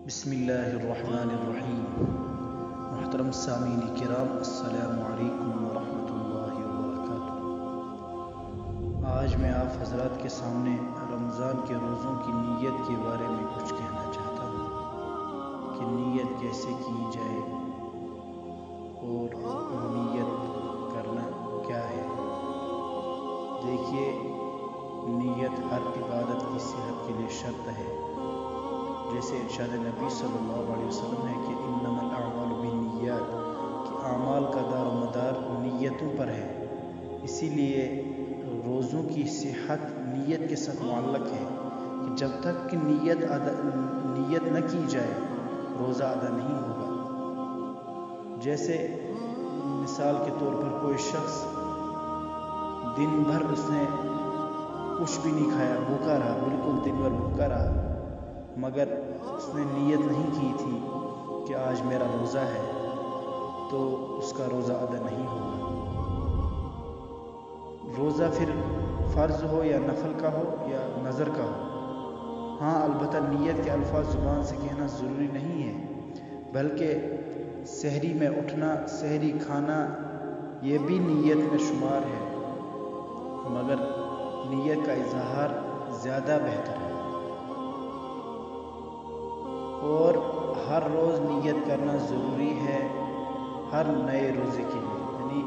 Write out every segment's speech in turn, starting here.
بسم اللہ الرحمن الرحیم۔ محترم سامعین کرام، السلام علیکم ورحمۃ اللہ وبرکاتہ۔ آج میں آپ حضرات کے سامنے رمضان کے روزوں کی نیت کے بارے میں کچھ کہنا چاہتا ہوں کہ نیت کیسے کی جائے اور نیت کرنا کیا ہے۔ دیکھیے، نیت ہر عبادت کی صحت کے لیے شرط ہے، جیسے ارشاد نبی صلی اللہ علیہ وسلم ہے کہ انما الاعمال بالنیات، کہ اعمال کا دار و مدار نیتوں پر ہے۔ اسی لیے روزوں کی صحت نیت کے ساتھ معلق ہے کہ جب تک کہ نیت نہ کی جائے روزہ ادا نہیں ہوگا۔ جیسے مثال کے طور پر کوئی شخص دن بھر اس نے کچھ بھی نہیں کھایا، بھوکا رہا، بالکل دن بھر بھوکا رہا، مگر اس نے نیت نہیں کی تھی کہ آج میرا روزہ ہے، تو اس کا روزہ ادا نہیں ہوگا۔ روزہ پھر فرض ہو یا نفل کا ہو یا نظر کا ہو، ہاں البتہ نیت کے الفاظ زبان سے کہنا ضروری نہیں ہے، بلکہ سحری میں اٹھنا، سحری کھانا، یہ بھی نیت میں شمار ہے، مگر نیت کا اظہار زیادہ بہتر ہے۔ اور ہر روز نیت کرنا ضروری ہے ہر نئے روزے کے لیے، یعنی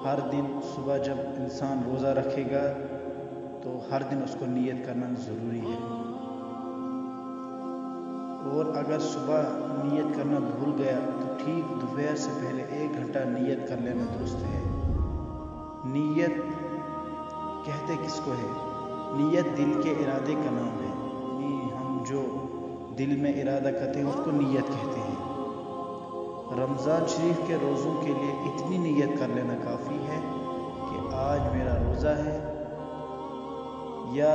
ہر دن صبح جب انسان روزہ رکھے گا تو ہر دن اس کو نیت کرنا ضروری ہے۔ اور اگر صبح نیت کرنا بھول گیا تو ٹھیک دوپہر سے پہلے 1 گھنٹہ نیت کر لینا درست ہے۔ نیت کہتے کس کو ہے؟ نیت دل کے ارادے کا نام ہے، یعنی ہم جو دل میں ارادہ کرتے ہیں اس کو نیت کہتے ہیں۔ رمضان شریف کے روزوں کے لیے اتنی نیت کر لینا کافی ہے کہ آج میرا روزہ ہے، یا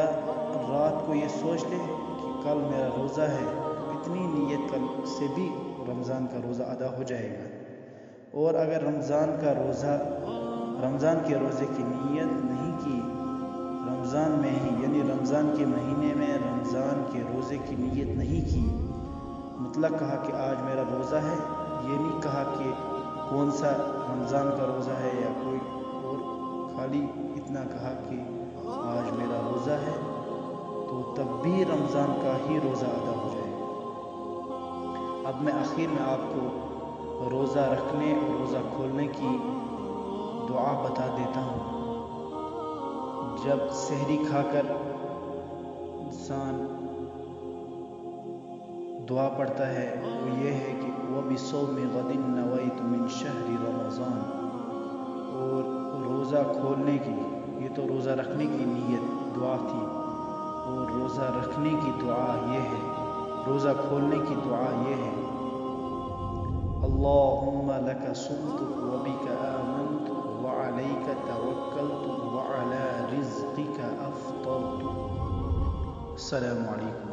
رات کو یہ سوچ لے کہ کل میرا روزہ ہے، اتنی نیت سے بھی رمضان کا روزہ ادا ہو جائے گا۔ اور اگر رمضان کے روزے کی نیت نہیں کی، رمضان میں ہی یعنی رمضان کے مہینے میں رمضان کے روزے کی نیت نہیں کی، مطلق کہا کہ آج میرا روزہ ہے، یہ نہیں کہا کہ کون سا رمضان کا روزہ ہے یا کوئی اور، خالی اتنا کہا کہ آج میرا روزہ ہے، تو تب بھی رمضان کا ہی روزہ ادا ہو جائے گا۔ اب میں آخر میں آپ کو روزہ رکھنے اور روزہ کھولنے کی دعا بتا دیتا ہوں۔ جب سحری کھا کر انسان دعا پڑھتا ہے وہ یہ ہے کہ وَبِصَوْمِ غَدٍ نَوَيْتُ مِنْ شَهْرِ رَمَضَانَ، اور روزہ کھولنے کی، یہ تو روزہ رکھنے کی نیت دعا تھی، اور روزہ رکھنے کی دعا یہ ہے، روزہ کھولنے کی دعا یہ ہے اللہم لک صمت وبک آمنت وعلیک توکلت وعلی رزقک افطرت۔ السلام علیکم۔